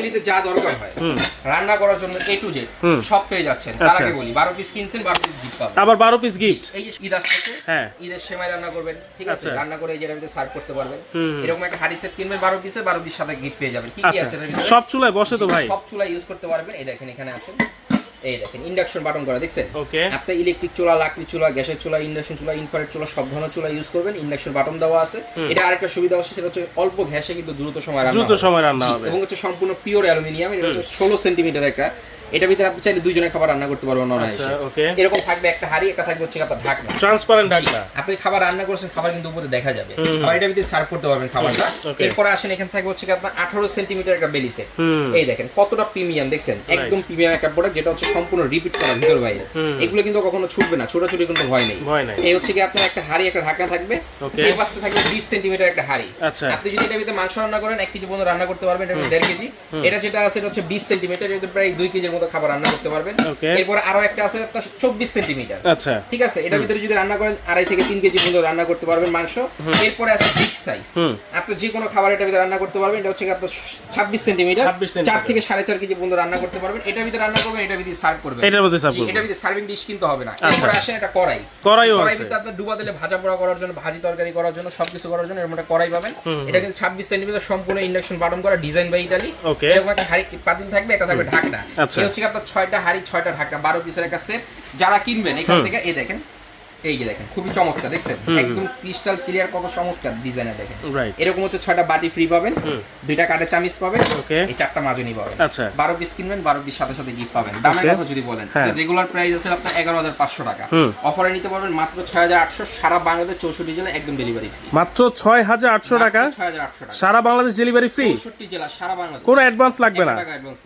ফ্যামিলিতে যা দরকার হয় রান্না করার জন্য A to Z সব পেয়ে যাচ্ছেন। তার আগে বলি 12 পিস কিনছেন 12 পিস গিফট পাবেন। আবার 12 পিস গিফট। এই যে ঈদ আসছে, হ্যাঁ, ঈদের সেমাই রান্না করবেন, ঠিক আছে, আচ্ছা। রান্না করে এই যেটার ভিতরে সার্ভ করতে পারবেন। এরকম একটা হাঁড়ি সেট কিনবেন 12 পিসে, 12 পিস সাথে গিফট পেয়ে যাবেন। কি কি আছে এর ভিতরে? সব চুলায় বসে তো ভাই? সব চুলা ইউজ করতে পারবেন। এই দেখেন এখানে আছে, এই দেখেন ইন্ডাকশন বাটন করা, দেখছেন? ওকে। আপনি ইলেকট্রিক চুলা, লাকড়ি চুলা, গ্যাসের চুলা, ইন্ডাকশন চুলা, ইনফ্রারেড চুলা সব ধরনের চুলা ইউজ করবেন। ইন্ডাকশন বাটন দেওয়া আছে। এটা আরেকটা সুবিধা আছে, সেটা হচ্ছে অল্প গ্যাসে কিন্তু দ্রুত সময় রান্না হবে এবং হচ্ছে সম্পূর্ণ পিওর অ্যালুমিনিয়াম। এটা হচ্ছে 16 সেন্টিমিটার একটা। এটা ভিতরে আপনি চাইলে দুইজনের খাবার রান্না করতে পারবেন অনায়াসে। এরকম থাকবে একটা হাঁড়ি, একটা থাকবে হচ্ছে আপনার ঢাকনা, ট্রান্সপারেন্ট ঢাকনা। আপনি খাবার রান্না করছেন, খাবার কিন্তু উপরে দেখা যাবে। আবার এটা ভিতরে সার্ভ করতে পারবেন খাবারটা। এরপর আসেন, এখানে থাকবে হচ্ছে আপনার 18 সেন্টিমিটার একটা বেলি সেট। এই দেখেন কতটা প্রিমিয়াম, দেখছেন? একদম প্রিমিয়াম একটা প্রোডাক্ট, যেটা হচ্ছে সম্পূর্ণ রিপিট করা ভিতর বাইরে। এগুলো কিন্তু কখনো ছুটবে না, ছোটাছুটি কিন্তু ভয় নেই। এই হচ্ছে কি আপনার একটা হাঁড়ি, একটা ঢাকনা থাকবে। এই পাশে থাকবে 20 সেন্টিমিটার একটা হাঁড়ি। আপনি যদি এটা ভিতরে মাংস রান্না করেন 1 কেজি পর্যন্ত রান্না করতে পারবেন। এটা 1.5 কেজি। এটা যেটা আছে এটা হচ্ছে 20 সেন্টিমিটার, এটা প্রায় 2 কেজির মতো খাবার রান্না করতে পারবেন। এরপর আরো একটা আছে আপনার 24 সেন্টিমিটার। আচ্ছা, ঠিক আছে, এটার ভিতরে যদি রান্না করেন 2.5 থেকে 3 কেজি পর্যন্ত রান্না করতে পারবেন মাংস। এরপর আছে বিগ সাইজ, আপনি যে কোনো খাবার এটার ভিতরে রান্না করতে পারবেন। এটা হচ্ছে আপনার 26 সেন্টিমিটার, 4 থেকে 4.5 কেজি পর্যন্ত রান্না করতে পারবেন। এটার ভিতরে রান্না করবেন, এটার ভিতরে সার্ভ করবেন। এটার ভিতরে সার্ভিং ডিশ কিন্তু হবে না। এরপর আসেন একটা কড়াই ভিতরে আপনার ডুবা দিলে ভাজা পোড়া করার জন্য, ভাজি তরকারি করার জন্য, সবকিছু করার জন্য এরকম একটা কড়াই পাবেন। এটা কিন্তু 26 সেন্টিমিটার, সম্পূর্ণ ইন্ডাকশন বাটন করা, ডিজাইন বাই ইতালি। এরকম একটা হাঁড়ি পাতিল থাকবে, এটা থাকবে ঢাকনা। এই হচ্ছে আপনার 6টা হাঁড়ি, 6টা ঢাকনা, 12 পিসের একটা সেট। যারা কিনবেন এখান থেকে, এই দেখেন, এই যে দেখেন খুবই চমৎকার, দেখছেন? একদম ক্রিস্টাল ক্লিয়ার, কত চমৎকার ডিজাইনের, দেখেন। এরকম হচ্ছে 6টা বাটি ফ্রি পাবেন, 2টা কাঠের চামিচ পাবেন, এই 4টা মাজনি পাবেন। 12 পিস কিনবেন, 12 পিস সাথে সাথে গিফট পাবেন। দামের কথা যদি বলেন, রেগুলার প্রাইস আছে আপনার 11,500 টাকা। অফারে নিতে পারবেন মাত্র 6,800, সারা বাংলাদেশ 64 জেলা একদম ডেলিভারি ফ্রি। মাত্র 6,800 টাকা, 6,800 টাকা সারা বাংলাদেশ ডেলিভারি ফ্রি, 64 জেলা সারা বাংলাদেশ। কোনো অ্যাডভান্স লাগবে না। টাকা অ্যাডভান্স লাগবে।